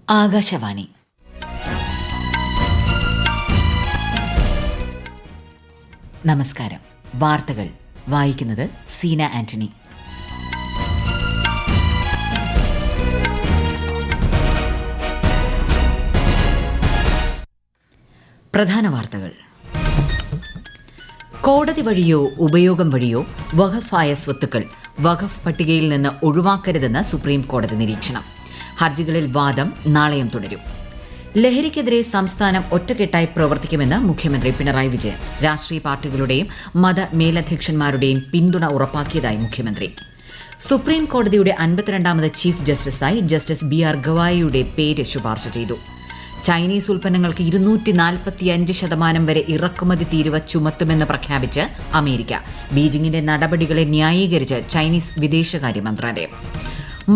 ആകാശവാണി. നമസ്കാരം. വാർത്തകൾ വായിക്കുന്നത് സീന ആന്റണി. പ്രധാന വാർത്തകൾ. കോടതി വഴിയോ ഉപയോഗം വഴിയോ വഖഫായ സ്വത്തുക്കൾ വഖഫ് പട്ടികയിൽ നിന്ന് ഒഴിവാക്കരുതെന്ന് സുപ്രീം കോടതി നിരീക്ഷണം. ഹർജികളിൽ വാദം നാളെയും തുടരും. ലഹരിക്കെതിരെ സംസ്ഥാനം ഒറ്റക്കെട്ടായി പ്രവർത്തിക്കുമെന്ന് മുഖ്യമന്ത്രി പിണറായി വിജയൻ. രാഷ്ട്രീയ പാർട്ടികളുടെയും മതമേലധ്യക്ഷന്മാരുടെയും പിന്തുണ ഉറപ്പാക്കിയതായി മുഖ്യമന്ത്രി. സുപ്രീം കോടതിയുടെ 52ാമത് ചീഫ് ജസ്റ്റിസായി ജസ്റ്റിസ് BR ഗവായിയുടെ പേര് ശുപാർശ ചെയ്തു. ചൈനീസ് ഉൽപ്പന്നങ്ങൾക്ക് 245% വരെ ഇറക്കുമതി തീരുവ ചുമത്തുമെന്ന് പ്രഖ്യാപിച്ച് അമേരിക്ക. ബീജിംഗിന്റെ നടപടികളെ ന്യായീകരിച്ച് ചൈനീസ് വിദേശകാര്യ മന്ത്രാലയം.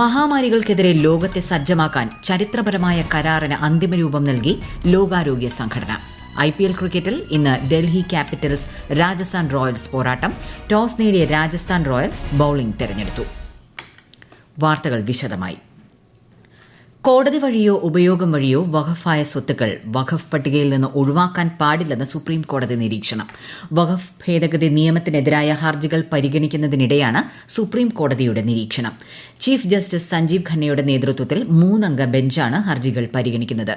മഹാമാരികൾക്കെതിരെ ലോകത്തെ സജ്ജമാക്കാൻ ചരിത്രപരമായ കരാറിന് അന്തിമരൂപം നൽകി ലോകാരോഗ്യ സംഘടന. IPL ക്രിക്കറ്റിൽ ഇന്ന് ഡൽഹി ക്യാപിറ്റൽസ് രാജസ്ഥാൻ റോയൽസ് പോരാട്ടം. ടോസ് നേടിയ രാജസ്ഥാൻ റോയൽസ് ബൌളിംഗ് തെരഞ്ഞെടുത്തു. വാർത്തകൾ വിശദമായി. കോടതി വഴിയോ ഉപയോഗം വഴിയോ വഖഫായ സ്വത്തുക്കൾ വഖഫ് പട്ടികയിൽ നിന്ന് ഒഴിവാക്കാൻ പാടില്ലെന്ന് സുപ്രീം കോടതി നിരീക്ഷണം. വഖഫ് ഭേദഗതി നിയമത്തിനെതിരായ ഹർജികൾ പരിഗണിക്കുന്നതിനിടെയാണ് സുപ്രീം കോടതിയുടെ നിരീക്ഷണം. ചീഫ് ജസ്റ്റിസ് സഞ്ജീവ് ഖന്നയുടെ നേതൃത്വത്തിൽ 3-അംഗ ബെഞ്ചാണ് ഹർജികൾ പരിഗണിക്കുന്നത്.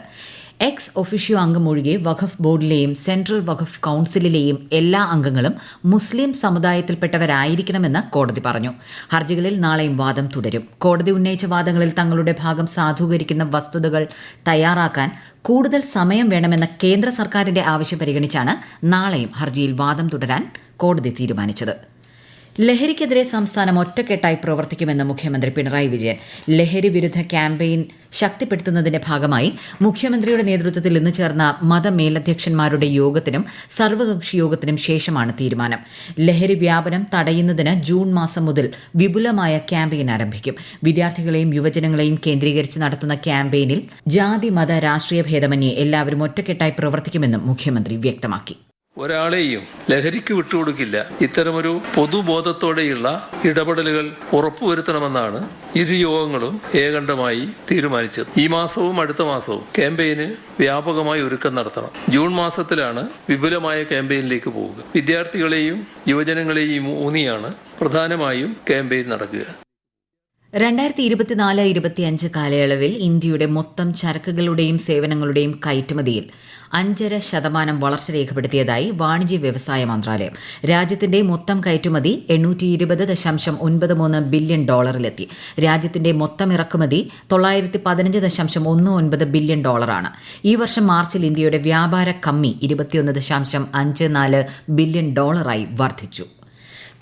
എക്സ് ഒഫീഷ്യോ അംഗമൊഴികെ വഖഫ് ബോർഡിലെയും സെൻട്രൽ വഖഫ് കൌൺസിലിലെയും എല്ലാ അംഗങ്ങളും മുസ്ലിം സമുദായത്തിൽപ്പെട്ടവരായിരിക്കണമെന്ന് കോടതി പറഞ്ഞു. ഹർജികളിൽ നാളെയും വാദം തുടരും. കോടതി ഉന്നയിച്ച വാദങ്ങളിൽ തങ്ങളുടെ ഭാഗം സാധൂകരിക്കുന്ന വസ്തുതകൾ തയ്യാറാക്കാൻ കൂടുതൽ സമയം വേണമെന്ന കേന്ദ്ര സർക്കാരിന്റെ ആവശ്യം പരിഗണിച്ചാണ് നാളെയും ഹർജിയിൽ വാദം തുടരാൻ കോടതി തീരുമാനിച്ചത്. ലഹരിക്കെതിരെ സംസ്ഥാനം ഒറ്റക്കെട്ടായി പ്രവർത്തിക്കുമെന്ന് മുഖ്യമന്ത്രി പിണറായി വിജയൻ. ലഹരി വിരുദ്ധ ക്യാമ്പയിൻ ശക്തിപ്പെടുത്തുന്നതിന്റെ ഭാഗമായി മുഖ്യമന്ത്രിയുടെ നേതൃത്വത്തിൽ ഇന്ന് ചേർന്ന മതമേലധ്യക്ഷന്മാരുടെ യോഗത്തിനും സർവകക്ഷി യോഗത്തിനും ശേഷമാണ് തീരുമാനം. ലഹരി വ്യാപനം തടയുന്നതിന് ജൂൺ മാസം മുതൽ വിപുലമായ ക്യാമ്പയിൻ ആരംഭിക്കും. വിദ്യാർത്ഥികളെയും യുവജനങ്ങളെയും കേന്ദ്രീകരിച്ച് നടത്തുന്ന ക്യാമ്പയിനിൽ ജാതി മത രാഷ്ട്രീയ ഭേദമന്യേ എല്ലാവരും ഒറ്റക്കെട്ടായി പ്രവർത്തിക്കുമെന്നും മുഖ്യമന്ത്രി വ്യക്തമാക്കി. ഒരാളെയും ലഹരിക്ക് വിട്ടുകൊടുക്കില്ല. ഇത്തരമൊരു പൊതുബോധത്തോടെയുള്ള ഇടപെടലുകൾ ഉറപ്പുവരുത്തണമെന്നാണ് ഇരു യോഗങ്ങളും ഏകണ്ഠമായി തീരുമാനിച്ചത്. ഈ മാസവും അടുത്ത മാസവും ക്യാമ്പയിന് വ്യാപകമായി ഒരുക്കം നടത്തണം. ജൂൺ മാസത്തിലാണ് വിപുലമായ ക്യാമ്പയിനിലേക്ക് പോവുക. വിദ്യാർത്ഥികളെയും യുവജനങ്ങളെയും ഊന്നിയാണ് പ്രധാനമായും ക്യാമ്പയിൻ നടക്കുക. 2024-25 കാലയളവിൽ ഇന്ത്യയുടെ മൊത്തം ചരക്കുകളുടെയും സേവനങ്ങളുടെയും കയറ്റുമതിയിൽ 5.5% വളർച്ച രേഖപ്പെടുത്തിയതായി വാണിജ്യ വ്യവസായ മന്ത്രാലയം. രാജ്യത്തിന്റെ മൊത്തം കയറ്റുമതി $820.93 ബില്യൺ ഡോളറിലെത്തി. രാജ്യത്തിന്റെ മൊത്തം ഇറക്കുമതി $915.19 ബില്യൺ ഡോളറാണ്. ഈ വർഷം മാർച്ചിൽ ഇന്ത്യയുടെ വ്യാപാര കമ്മി $21.54 ബില്യൺ ഡോളറായി വർദ്ധിച്ചു.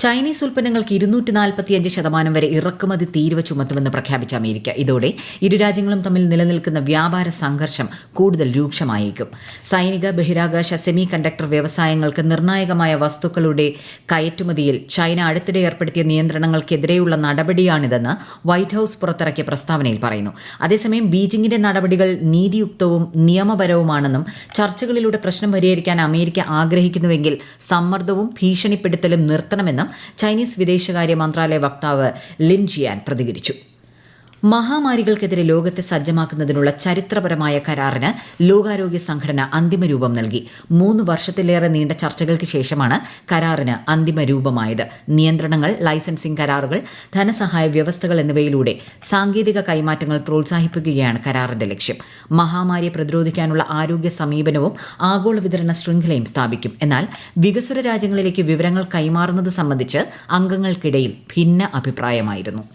ചൈനീസ് ഉൽപ്പന്നങ്ങൾക്ക് 245% വരെ ഇറക്കുമതി തീരുവ ചുമത്തുമെന്ന് പ്രഖ്യാപിച്ച അമേരിക്ക. ഇതോടെ ഇരു രാജ്യങ്ങളും തമ്മിൽ നിലനിൽക്കുന്ന വ്യാപാര സംഘർഷം കൂടുതൽ രൂക്ഷമായേക്കും. സൈനിക, ബഹിരാകാശ, സെമി കണ്ടക്ടർ വ്യവസായങ്ങൾക്ക് നിർണായകമായ വസ്തുക്കളുടെ കയറ്റുമതിയിൽ ചൈന അടുത്തിടെ ഏർപ്പെടുത്തിയ നിയന്ത്രണങ്ങൾക്കെതിരെയുള്ള നടപടിയാണിതെന്ന് വൈറ്റ് ഹൌസ് പുറത്തിറക്കിയ പ്രസ്താവനയിൽ പറയുന്നു. അതേസമയം ബീജിംഗിന്റെ നടപടികൾ നീതിയുക്തവും നിയമപരവുമാണെന്നും ചർച്ചകളിലൂടെ പ്രശ്നം പരിഹരിക്കാൻ അമേരിക്ക ആഗ്രഹിക്കുന്നുവെങ്കിൽ സമ്മർദ്ദവും ഭീഷണിപ്പെടുത്തലും നിർത്തണമെന്നും ചൈനീസ് വിദേശകാര്യ മന്ത്രാലയ വക്താവ് ലിൻ ജിയാൻ പ്രതികരിച്ചു. മഹാമാരികൾക്കെതിരെ ലോകത്തെ സജ്ജമാക്കുന്നതിനുള്ള ചരിത്രപരമായ കരാറിന് ലോകാരോഗ്യ സംഘടന അന്തിമരൂപം നൽകി. 3 വർഷത്തിലേറെ നീണ്ട ചർച്ചകൾക്ക് ശേഷമാണ് കരാറിന് അന്തിമരൂപമായത്. നിയന്ത്രണങ്ങൾ, ലൈസൻസിംഗ് കരാറുകൾ, ധനസഹായ വ്യവസ്ഥകൾ എന്നിവയിലൂടെ സാങ്കേതിക കൈമാറ്റങ്ങൾ പ്രോത്സാഹിപ്പിക്കുകയാണ് കരാറിന്റെ ലക്ഷ്യം. മഹാമാരിയെ പ്രതിരോധിക്കാനുള്ള ആരോഗ്യ സമീപനവും ആഗോള വിതരണ ശൃംഖലയും സ്ഥാപിക്കും. എന്നാൽ വികസ്വര രാജ്യങ്ങളിലേക്ക് വിവരങ്ങൾ കൈമാറുന്നത് സംബന്ധിച്ച് അംഗങ്ങൾക്കിടയിൽ ഭിന്ന അഭിപ്രായമായിരുന്നു.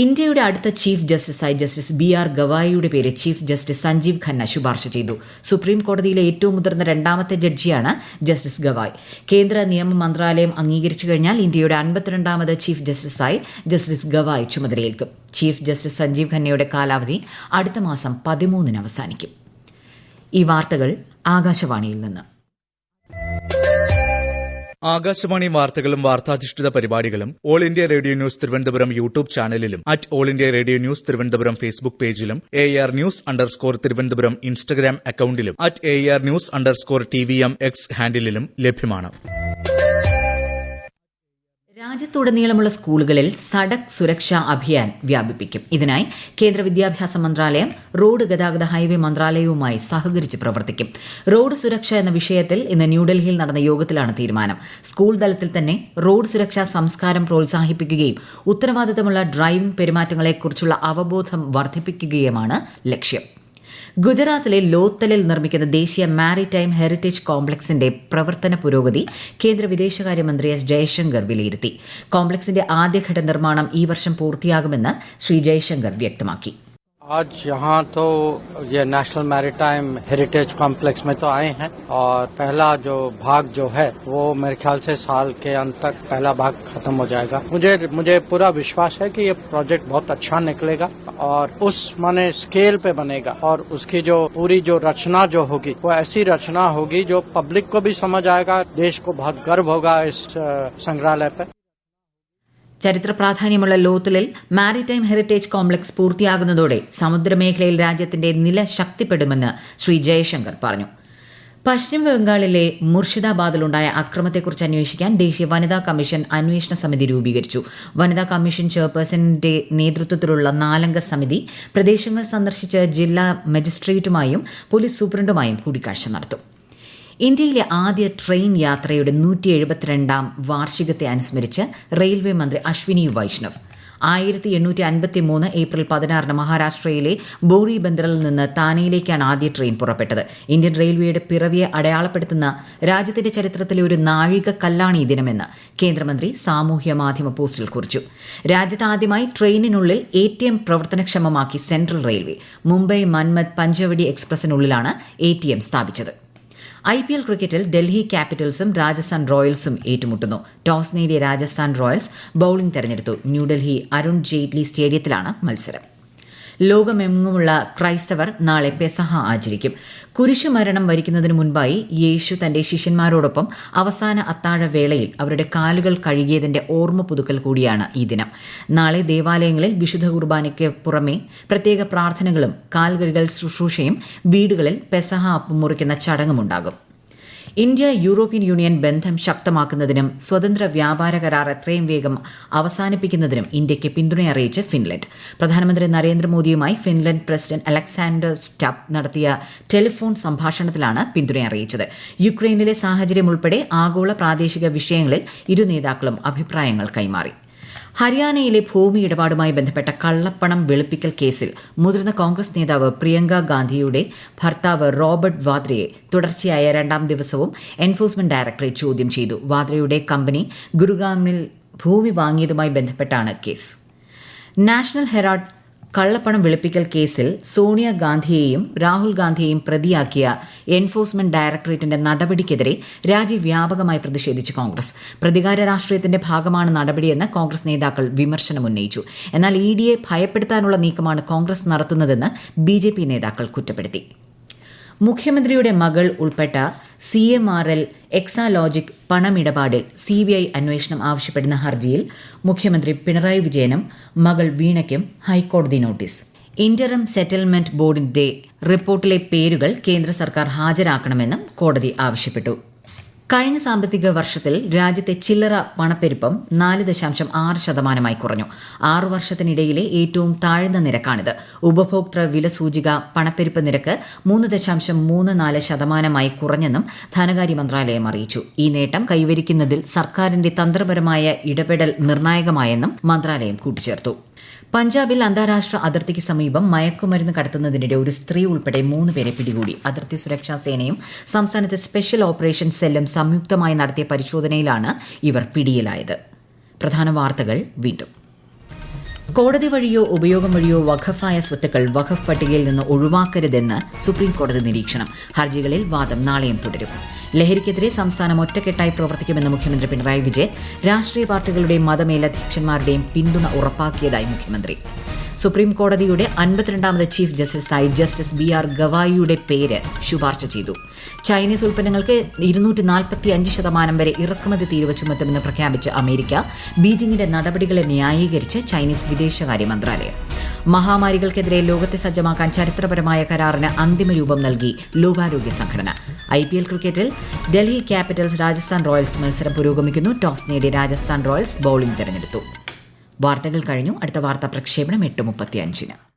ഇന്ത്യയുടെ അടുത്ത ചീഫ് ജസ്റ്റിസായി ജസ്റ്റിസ് BR ഗവായിയുടെ പേര് ചീഫ് ജസ്റ്റിസ് സഞ്ജീവ് ഖന്ന ശുപാർശ ചെയ്തു. സുപ്രീം കോടതിയിലെ ഏറ്റവും മുതിർന്ന 2ാമത്തെ ജഡ്ജിയാണ് ജസ്റ്റിസ് ഗവായ്. കേന്ദ്ര നിയമ മന്ത്രാലയം അംഗീകരിച്ചു കഴിഞ്ഞാൽ ഇന്ത്യയുടെ 52ാമത് ചീഫ് ജസ്റ്റിസായി ജസ്റ്റിസ് ഗവായ് ചുമതലയേൽക്കും. ചീഫ് ജസ്റ്റിസ് സഞ്ജീവ് ഖന്നയുടെ കാലാവധി അടുത്ത മാസം 13-ന് അവസാനിക്കും. ഈ വാർത്തകൾ ആകാശവാണിയിൽ നിന്ന്. ആകാശവാണി വാർത്തകളും വാർത്താധിഷ്ഠിത പരിപാടികളും all India radio news Thiruvananthapuram YouTube ചാനലിലും all India radio news Thiruvananthapuram Facebook പേജിലും AR ന്യൂസ് തിരുവനന്തപുരം ഇൻസ്റ്റഗ്രാം അക്കൌണ്ടിലും AR ന്യൂസ് TVM X ഹാൻഡിലും ലഭ്യമാണ്. രാജ്യത്തുടനീളമുള്ള സ്കൂളുകളിൽ സഡക് സുരക്ഷാ അഭിയാൻ വ്യാപിപ്പിക്കും. ഇതിനായി കേന്ദ്ര വിദ്യാഭ്യാസ മന്ത്രാലയം, റോഡ് ഗതാഗത ഹൈവേ മന്ത്രാലയവുമായി സഹകരിച്ച് പ്രവർത്തിക്കും. റോഡ് സുരക്ഷ എന്ന വിഷയത്തിൽ ഇന്ന് ന്യൂഡൽഹിയിൽ നടന്ന യോഗത്തിലാണ് തീരുമാനം. സ്കൂൾ തലത്തിൽ തന്നെ റോഡ് സുരക്ഷാ സംസ്കാരം പ്രോത്സാഹിപ്പിക്കുകയും ഉത്തരവാദിത്തമുള്ള ഡ്രൈവിംഗ് പെരുമാറ്റങ്ങളെക്കുറിച്ചുള്ള അവബോധം വർദ്ധിപ്പിക്കുകയുമാണ് ലക്ഷ്യം. ഗുജറാത്തിലെ ലോത്തലിൽ നിർമ്മിക്കുന്ന ദേശീയ മാരിടൈം ഹെറിറ്റേജ് കോംപ്ലക്സിന്റെ പ്രവർത്തന പുരോഗതി കേന്ദ്ര വിദേശകാര്യമന്ത്രി എസ് ജയശങ്കർ വിലയിരുത്തി. കോംപ്ലക്സിന്റെ ആദ്യഘട്ട നിർമ്മാണം ഈ വർഷം പൂർത്തിയാകുമെന്ന് ശ്രീ ജയശങ്കർ വ്യക്തമാക്കി. आज यहाँ तो ये नेशनल मैरीटाइम हेरिटेज कॉम्प्लेक्स में तो आए हैं और पहला जो भाग जो है वो मेरे ख्याल से साल के अंत तक पहला भाग खत्म हो जाएगा. मुझे पूरा विश्वास है कि ये प्रोजेक्ट बहुत अच्छा निकलेगा और उस माने स्केल पे बनेगा और उसकी जो पूरी जो रचना जो होगी वो ऐसी रचना होगी जो पब्लिक को भी समझ आएगा. देश को बहुत गर्व होगा इस संग्रहालय पे. ചരിത്ര പ്രാധാന്യമുള്ള ലോത്തലിൽ മാരിടൈം ഹെറിറ്റേജ് കോംപ്ലക്സ് പൂർത്തിയാകുന്നതോടെ സമുദ്രമേഖലയിൽ രാജ്യത്തിന്റെ നില ശക്തിപ്പെടുമെന്ന് ശ്രീ ജയശങ്കർ പറഞ്ഞു. പശ്ചിമ ബംഗാളിലെ മുർഷിദാബാദിലുണ്ടായ അക്രമത്തെക്കുറിച്ച് അന്വേഷിക്കാൻ ദേശീയ വനിതാ കമ്മീഷൻ അന്വേഷണ സമിതി രൂപീകരിച്ചു. വനിതാ കമ്മീഷൻ ചെയർപേഴ്സണിന്റെ നേതൃത്വത്തിലുള്ള 4-അംഗ സമിതി പ്രദേശങ്ങൾ സന്ദർശിച്ച് ജില്ലാ മജിസ്ട്രേറ്റുമായും പോലീസ് സൂപ്രണ്ടുമായും കൂടിക്കാഴ്ച നടത്തും. ഇന്ത്യയിലെ ആദ്യ ട്രെയിൻ യാത്രയുടെ 172ാം വാർഷികത്തെ അനുസ്മരിച്ച് റെയിൽവേ മന്ത്രി അശ്വിനി വൈഷ്ണവ് 1853 ഏപ്രിൽ 16 മഹാരാഷ്ട്രയിലെ ബോറി ബന്ദറിൽ നിന്ന് താനെയിലേക്കാണ് ആദ്യ ട്രെയിൻ പുറപ്പെട്ടത്. ഇന്ത്യൻ റെയിൽവേയുടെ പിറവിയെ അടയാളപ്പെടുത്തുന്ന രാജ്യത്തിന്റെ ചരിത്രത്തിലെ ഒരു നാഴികക്കല്ലാണ് ഈ ദിനമെന്ന് കേന്ദ്രമന്ത്രി സാമൂഹ്യ മാധ്യമ പോസ്റ്റിൽ കുറിച്ചു. രാജ്യത്ത് ആദ്യമായി ട്രെയിനിനുള്ളിൽ ATM പ്രവർത്തനക്ഷമമാക്കി സെൻട്രൽ റെയിൽവേ. മുംബൈ മൻമത് പഞ്ചവടി എക്സ്പ്രസിനുള്ളിലാണ് ATM സ്ഥാപിച്ചത്. IPL ക്രിക്കറ്റിൽ ഡൽഹി ക്യാപിറ്റൽസും രാജസ്ഥാൻ റോയൽസും ഏറ്റുമുട്ടുന്നു. ടോസ് നേടിയ രാജസ്ഥാൻ റോയൽസ് ബൌളിംഗ് തെരഞ്ഞെടുത്തു. ന്യൂഡൽഹി അരുൺ ജെയ്റ്റ്ലി സ്റ്റേഡിയത്തിലാണ് മത്സരം. ലോകമെങ്ങുമുള്ള ക്രൈസ്തവർ നാളെ പെസഹ ആചരിക്കും. കുരിശുമരണം വരിക്കുന്നതിന് മുൻപായി യേശു തന്റെ ശിഷ്യന്മാരോടൊപ്പം അവസാന അത്താഴവേളയിൽ അവരുടെ കാലുകൾ കഴുകിയതിന്റെ ഓർമ്മ പുതുക്കൽ കൂടിയാണ് ഈ ദിനം. നാളെ ദേവാലയങ്ങളിൽ വിശുദ്ധ കുർബാനയ്ക്ക് പുറമെ പ്രത്യേക പ്രാർത്ഥനകളും കാൽകഴുകൽ ശുശ്രൂഷയും വീടുകളിൽ പെസഹ അപ്പം മുറിക്കുന്ന ചടങ്ങുമുണ്ടാകും. ഇന്ത്യ യൂറോപ്യൻ യൂണിയൻ ബന്ധം ശക്തമാക്കുന്നതിനും സ്വതന്ത്ര വ്യാപാര കരാർ എത്രയും വേഗം അവസാനിപ്പിക്കുന്നതിനും ഇന്ത്യയ്ക്ക് പിന്തുണയറിയിച്ച് ഫിൻലൻഡ്. പ്രധാനമന്ത്രി നരേന്ദ്രമോദിയുമായി ഫിൻലൻഡ് പ്രസിഡന്റ് അലക്സാണ്ടർ സ്റ്റബ് നടത്തിയ ടെലിഫോൺ സംഭാഷണത്തിലാണ് പിന്തുണയറിയിച്ചത്. യുക്രൈനിലെ സാഹചര്യം ഉൾപ്പെടെ ആഗോള പ്രാദേശിക വിഷയങ്ങളിൽ ഇരു നേതാക്കളും അഭിപ്രായങ്ങൾ കൈമാറി. ഹരിയാനയിലെ ഭൂമി ഇടപാടുമായി ബന്ധപ്പെട്ട കള്ളപ്പണം വെളുപ്പിക്കൽ കേസിൽ മുതിർന്ന കോൺഗ്രസ് നേതാവ് പ്രിയങ്ക ഗാന്ധിയുടെ ഭർത്താവ് റോബർട്ട് വാദ്രയെ തുടർച്ചയായ 2ാം ദിവസവും എൻഫോഴ്സ്മെന്റ് ഡയറക്ടറേറ്റ് ചോദ്യം ചെയ്തു. വാദ്രയുടെ കമ്പനി ഗുരുഗ്രാമിൽ ഭൂമി വാങ്ങിയതുമായി ബന്ധപ്പെട്ടാണ് കേസ്. നാഷണൽ ഹെറാൾഡ് കള്ളപ്പണം വെളുപ്പിക്കൽ കേസിൽ സോണിയാഗാന്ധിയെയും രാഹുൽ ഗാന്ധിയെയും പ്രതിയാക്കിയ എൻഫോഴ്സ്മെന്റ് ഡയറക്ടറേറ്റിന്റെ നടപടിക്കെതിരെ രാജ്യവ്യാപകമായി പ്രതിഷേധിച്ച് കോൺഗ്രസ്. പ്രതികാര രാഷ്ട്രീയത്തിന്റെ ഭാഗമാണ് നടപടിയെന്ന് കോൺഗ്രസ് നേതാക്കൾ വിമർശനമുന്നയിച്ചു. എന്നാൽ EDയെ ഭയപ്പെടുത്താനുള്ള നീക്കമാണ് കോൺഗ്രസ് നടത്തുന്നതെന്ന് BJP നേതാക്കൾ കുറ്റപ്പെടുത്തി. മുഖ്യമന്ത്രിയുടെ മകൾ ഉൾപ്പെട്ട CMRL എക്സാലോജിക് പണമിടപാടിൽ CBI അന്വേഷണം ആവശ്യപ്പെടുന്ന ഹർജിയിൽ മുഖ്യമന്ത്രി പിണറായി വിജയനും മകൾ വീണയ്ക്കും ഹൈക്കോടതി നോട്ടീസ്. ഇന്ററം സെറ്റിൽമെന്റ് ബോർഡിന്റെ റിപ്പോർട്ടിലെ പേരുകൾ കേന്ദ്ര സർക്കാർ ഹാജരാക്കണമെന്നും കോടതി ആവശ്യപ്പെട്ടു. കഴിഞ്ഞ സാമ്പത്തിക വർഷത്തിൽ രാജ്യത്തെ ചില്ലറ പണപ്പെരുപ്പം 4.6% കുറഞ്ഞു. 6 വർഷത്തിനിടയിലെ ഏറ്റവും താഴ്ന്ന നിരക്കാണിത്. ഉപഭോക്തൃ വില സൂചിക പണപ്പെരുപ്പ് നിരക്ക് 3.34% കുറഞ്ഞെന്നും ധനകാര്യ മന്ത്രാലയം അറിയിച്ചു. ഈ നേട്ടം കൈവരിക്കുന്നതിൽ സർക്കാരിന്റെ തന്ത്രപരമായ ഇടപെടൽ നിർണായകമായെന്നും മന്ത്രാലയം കൂട്ടിച്ചേർത്തു. പഞ്ചാബിൽ അന്താരാഷ്ട്ര അതിർത്തിക്ക് സമീപം മയക്കുമരുന്ന് കടത്തുന്നതിനിടെ ഒരു സ്ത്രീ ഉൾപ്പെടെ 3 പേരെ പിടികൂടി. അതിർത്തി സുരക്ഷാ സേനയും സംസ്ഥാനത്തെ സ്പെഷ്യൽ ഓപ്പറേഷൻ സെല്ലും സംയുക്തമായി നടത്തിയ പരിശോധനയിലാണ് ഇവർ പിടിയിലായത്. പ്രധാന വാർത്തകൾ വീണ്ടും. കോടതി വഴിയോ ഉപയോഗം വഴിയോ വഖഫായ സ്വത്തുക്കൾ വഖഫ് പട്ടികയിൽ നിന്ന് ഒഴിവാക്കരുതെന്ന് സുപ്രീം കോടതി നിരീക്ഷണം. ഹർജികളിൽ വാദം നാളെയും തുടരും. ലഹരിക്കെതിരെ സംസ്ഥാനം ഒറ്റക്കെട്ടായി പ്രവർത്തിക്കുമെന്ന് മുഖ്യമന്ത്രി പിണറായി വിജയൻ. രാഷ്ട്രീയ പാർട്ടികളുടെയും മതമേലധ്യക്ഷന്മാരുടെയും പിന്തുണ ഉറപ്പാക്കിയതായി മുഖ്യമന്ത്രി. സുപ്രീം കോടതിയുടെ 52ാമത് ചീഫ് ജസ്റ്റിസായി ജസ്റ്റിസ് BR ഗവായിയുടെ പേര് ശുപാർശ ചെയ്തു. ചൈനീസ് ഉൽപ്പന്നങ്ങൾക്ക് 245% വരെ ഇറക്കുമതി തീരുവ ചുമത്തുമെന്ന് പ്രഖ്യാപിച്ച അമേരിക്ക. ബീജിംഗിന്റെ നടപടികളെ ന്യായീകരിച്ച് ചൈനീസ് വിദേശകാര്യ മന്ത്രാലയം. മഹാമാരികൾക്കെതിരെ ലോകത്തെ സജ്ജമാക്കാൻ ചരിത്രപരമായ കരാറിന് അന്തിമ രൂപം നൽകി ലോകാരോഗ്യ സംഘടന. IPL ക്രിക്കറ്റിൽ ഡൽഹി ക്യാപിറ്റൽസ് രാജസ്ഥാൻ റോയൽസ് മത്സരം പുരോഗമിക്കുന്നു. ടോസ് നേടിയ രാജസ്ഥാൻ റോയൽസ് ബൌളിംഗ് തെരഞ്ഞെടുത്തു. വാർത്തകൾ കഴിഞ്ഞു. അടുത്ത വാർത്താ പ്രക്ഷേപണം 8:35.